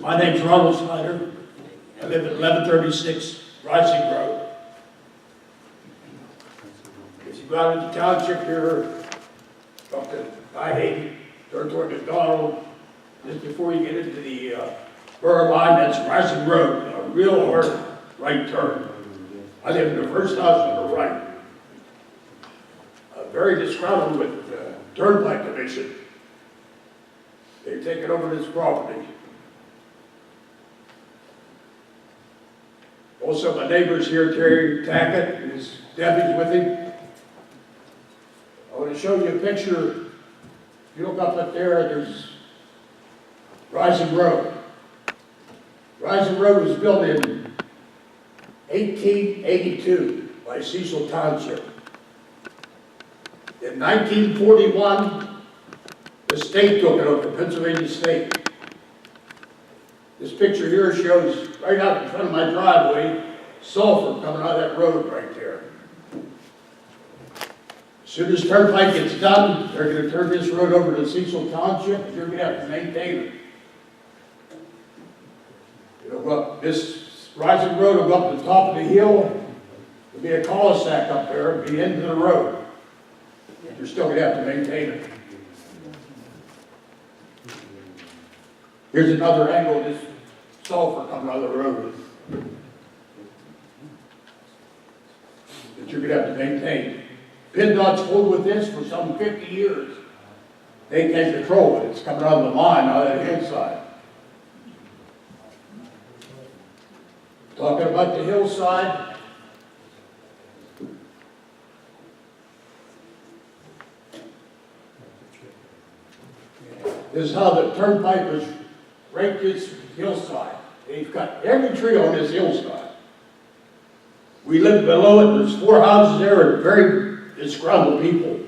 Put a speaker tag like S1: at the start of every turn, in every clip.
S1: My name's Ronald Snyder. I live at 1136 Reissing Road. As you go out of the township here, up to I-80, turn toward McDonald, just before you get into the borough line, that's Reissing Road, a real hard right turn. I live in the first house on the right. Very disgruntled with the Turnpike Commission. They've taken over this property. Also, my neighbor's here, Terry Tackett, and his Debbie's with him. I want to show you a picture. If you look up there, there's Reissing Road. Reissing Road was built in 1882 by Cecil Township. In 1941, the state took it over, Pennsylvania State. This picture here shows right out in front of my driveway, sulfur coming out of that road right there. As soon as Turnpike gets done, they're going to turn this road over to Cecil Township, and you're going to have to maintain it. It'll go up, this Reissing Road will go up to the top of the hill. There'll be a cul-de-sac up there, it'll be into the road. You're still going to have to maintain it. Here's another angle of this sulfur coming out of the road that you're going to have to maintain. PennDOT's hold with this for some 50 years. They can't control it. It's coming out of the line, out of the hillside. Talking about the hillside, this is how the turnpikers rake this hillside. They've cut every tree on this hillside. We live below it. There's 4 houses there and very disgruntled people.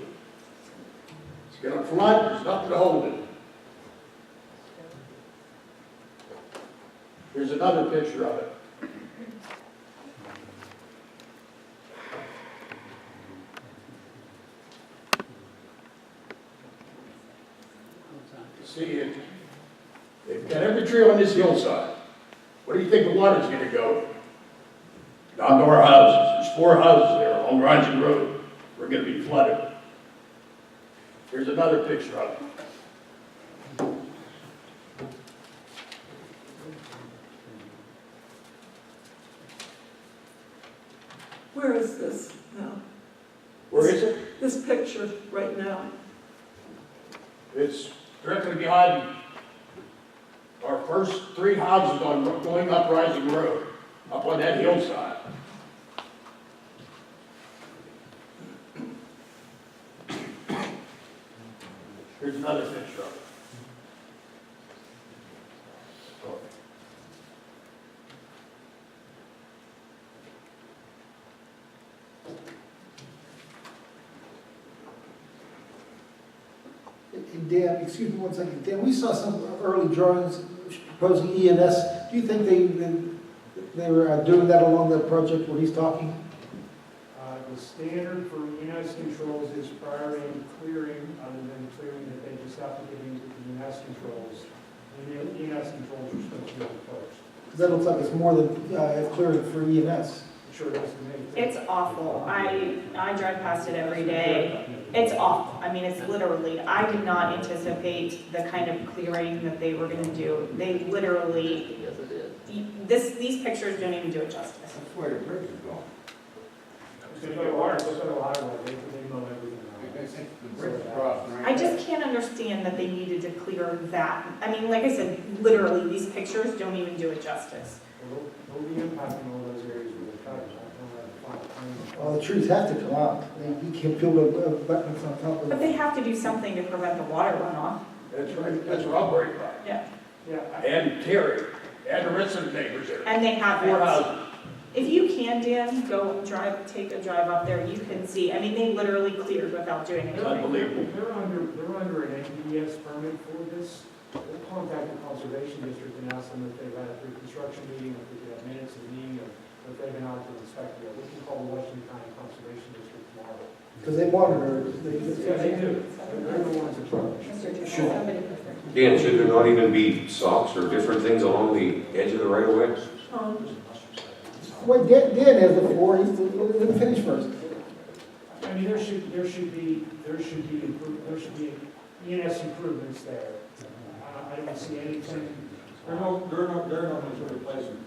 S1: It's going to flood. There's nothing to hold it. Here's another picture of it. See it. They've got every tree on this hillside. Where do you think the water's going to go? Down to our houses. There's 4 houses there along Reissing Road. We're going to be flooded. Here's another picture of it.
S2: Where is this now?
S1: Where is it?
S2: This picture right now.
S1: It's directly behind our first 3 houses on going up Reissing Road, up on that hillside. Here's another picture of it.
S3: Dan, excuse me one second. Dan, we saw some early drawings proposing ENS. Do you think they were doing that along the project when he's talking?
S4: The standard for ENS controls is prior to clearing, other than clearing that they just have to get into the ENS controls. And the ENS controls are supposed to be first.
S3: Because that looks like it's more than clearing for ENS.
S4: It sure does to me.
S5: It's awful. I drive past it every day. It's awful. I mean, it's literally, I did not anticipate the kind of clearing that they were going to do. They literally, these pictures don't even do it justice.
S6: That's where the bridge is going.
S4: It's going to go water, it's going to go highway, they mow everything
S6: They
S4: around.
S6: think the bridge across right
S5: I just can't understand that they needed to clear that. I mean, like I said, literally, these pictures don't even do it justice.
S4: They'll be impacting all those areas where the cutters aren't.
S3: Well, the trees have to come out. You can't build a abutments on top of
S5: But
S3: it.
S5: they have to do something to prevent the water runoff.
S1: That's right. That's what I'm worried about.
S5: Yeah.
S4: Yeah,
S1: And Terry, and the rest of the neighbors there.
S5: And they have
S1: 4
S5: it.
S1: houses.
S5: If you can, Dan, go drive, take a drive up there, you can see. I mean, they literally cleared without doing
S1: It's
S5: anything.
S1: unbelievable.
S4: they're under an NPDES permit for this. We'll contact the conservation district and ask them if they've had a pre-construction meeting, if they have minutes of the meeting, or if they've been out to inspect it. We can call the Washington County Conservation District tomorrow.
S3: Because they monitor.
S4: Yeah, they do. They're the ones in charge.
S5: Mr. Chairman, somebody prefer.
S7: Dan, should there not even be socks or different things along the edge of the right of way?
S3: Well, Dan has the floor, let him finish first.
S4: I mean, there should be ENS improvements there. I don't see anything.
S6: They're not going to replace them.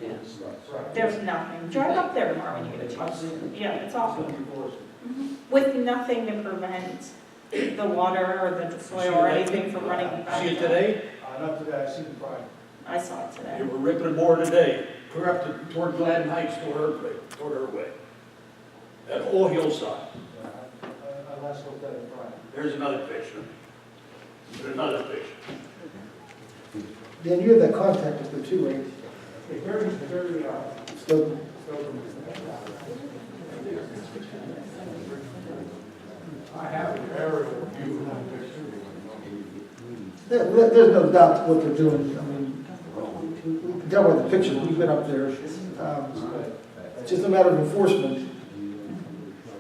S4: Right.
S5: There's nothing. Drive up there tomorrow when you get a chance. Yeah, it's awful.
S6: Enforcement.
S5: With nothing to prevent the water or the soil or anything from running back.
S1: See it today?
S4: Not today, I've seen it Friday.
S5: I saw it today.
S1: They were ripping it more today. Clear up toward Gladden Heights, toward her way. That whole hillside.
S4: I last looked at it Friday.
S1: There's another picture. There's another picture.
S3: Dan, you have that contact with the two, right?
S4: Okay, very,
S3: So,
S6: I have an aerial view of that picture.
S3: there's no doubt what they're doing. I mean, we can tell by the pictures, we've been up there. It's just a matter of enforcement.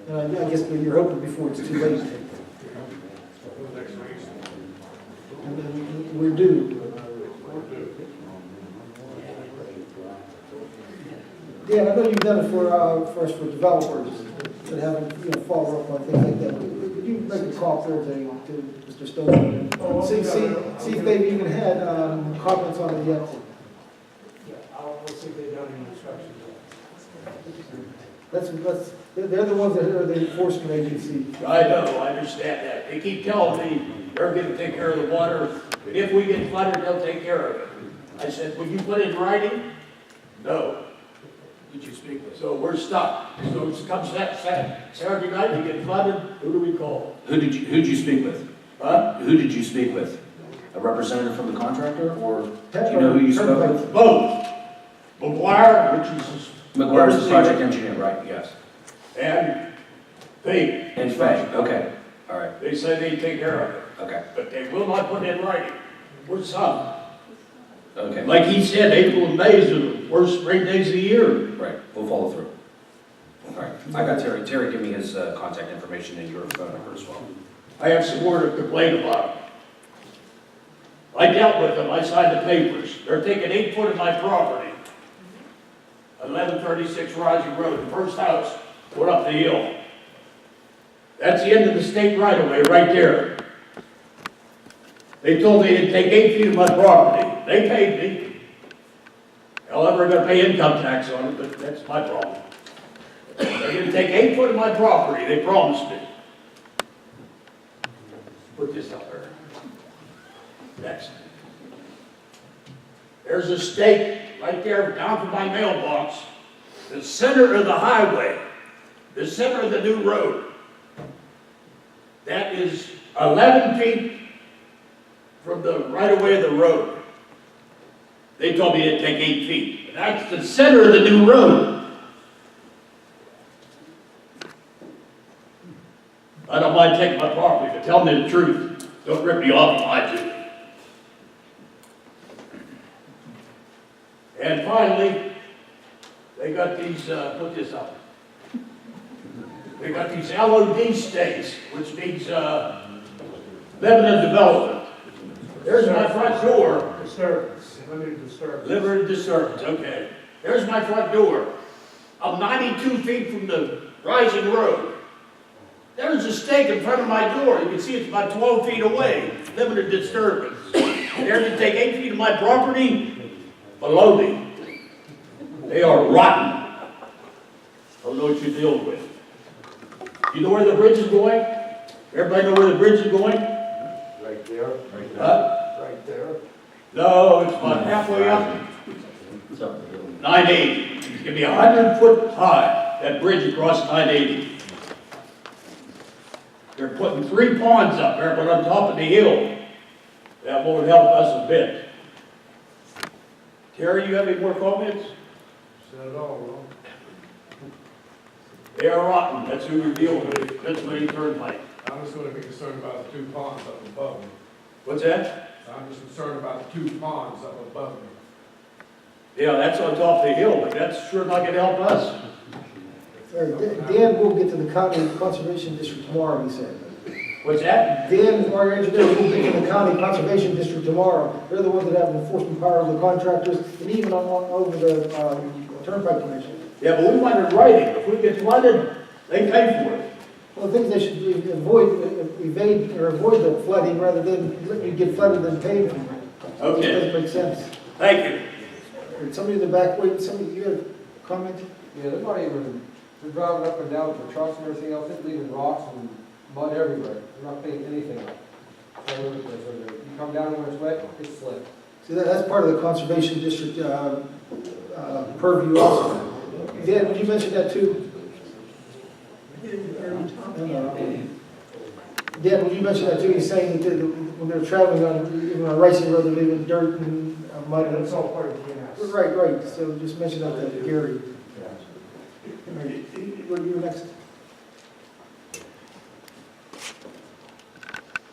S3: And I guess you're hoping before it's too late. And then we're due. Dan, I know you've done it for us for developers that haven't, follow up on things like that. Could you make a call there to Mr. Stone? See if they've even had comments on it yet.
S4: yeah, we'll see if they've done any inspections yet.
S3: They're the ones that are the enforcement agency.
S1: I know, I understand that. They keep telling me they're gonna take care of the water, and if we get flooded, they'll take care of it. I said, would you put it in writing? No. Did you speak with? So we're stuck. So it comes Saturday night, we get flooded, who do we call?
S8: Who'd you speak with?
S1: Huh?
S8: Who did you speak with? A representative from the contractor, or do you know who you spoke with?
S1: Both. McGuire, which is.
S8: McGuire's the project engineer, right, yes.
S1: And Fay.
S8: And Fay, okay, all right,
S1: They say they take care of it,
S8: okay,
S1: but they will not put it in writing. We're some.
S8: okay.
S1: Like he said, April and May is the worst spring days of the year.
S8: Right, we'll follow through. All right, I got Terry. Terry, give me his contact information and your phone number as well.
S1: I have some more to complain about. I dealt with them, I signed the papers. They're taking 8 foot of my property. 1136 Reissing Road, the first house, put up the hill. That's the end of the state right of way, right there. They told me they'd take 8 feet of my property. They paid me. Hell, I'm never gonna pay income tax on it, but that's my problem. They're gonna take 8 foot of my property, they promised me. Put this up there. Next. There's a stake right there down from my mailbox, the center of the highway, the center of the new road. That is 11 feet from the right-of-way of the road. They told me it'd take 8 feet. That's the center of the new road. I don't mind taking my property, but tell me the truth. Don't rip me off if I do. And finally, they got these, put this up. They got these LOD stakes, which means limited development. There's my front door.
S4: Disturbance, limited disturbance.
S1: Limited disturbance, okay. There's my front door. I'm 92 feet from the Reissing Road. There's a stake in front of my door. You can see it's about 12 feet away. Limited disturbance. They're to take 8 feet of my property below me. They are rotten. Don't know what you're dealing with. You know where the bridge is going? Everybody know where the bridge is going?
S6: Right there. Right there.
S1: Huh?
S6: Right there.
S1: No, it's about halfway up. 980. It's gonna be 100 foot high, that bridge across 980. They're putting 3 ponds up there, but on top of the hill. That won't help us a bit. Terry, you have any more comments?
S6: Said it all, Ron.
S1: They are rotten, that's who we're dealing with, Pennsylvania Turnpike.
S6: I'm just gonna be concerned about the 2 ponds up above me.
S1: What's that?
S6: I'm just concerned about the 2 ponds up above me.
S1: Yeah, that's on top of the hill, but that's sure not gonna help us.
S3: Dan will get to the Conservation District tomorrow, he said.
S1: What's that?
S3: Dan, our engineers will be in the county conservation district tomorrow. They're the ones that have enforcement power over the contractors and even over the Turnpike Commission.
S1: Yeah, but we want it writing. If we get flooded, they pay for it.
S3: Well, the things they should evade or avoid the flooding rather than let you get flooded and pay for it.
S1: Okay.
S3: It doesn't make sense.
S1: Thank you.
S3: Somebody in the back, wait, somebody, you have a comment?
S6: Yeah, they're not even, they're driving up and down with the trucks and everything else, it's leaving rocks and mud everywhere. They're not cleaning anything up. So you come down when it's wet, it's slick.
S3: See, that's part of the conservation district purview also. Dan, would you mention that too?
S2: I didn't hear you talking.
S3: Dan, would you mention that too? He's saying that when they're traveling even on Reissing Road, they're leaving dirt and mud.
S4: And it's all part of DNS.
S3: Right, so just mention that to Gary. What are you next?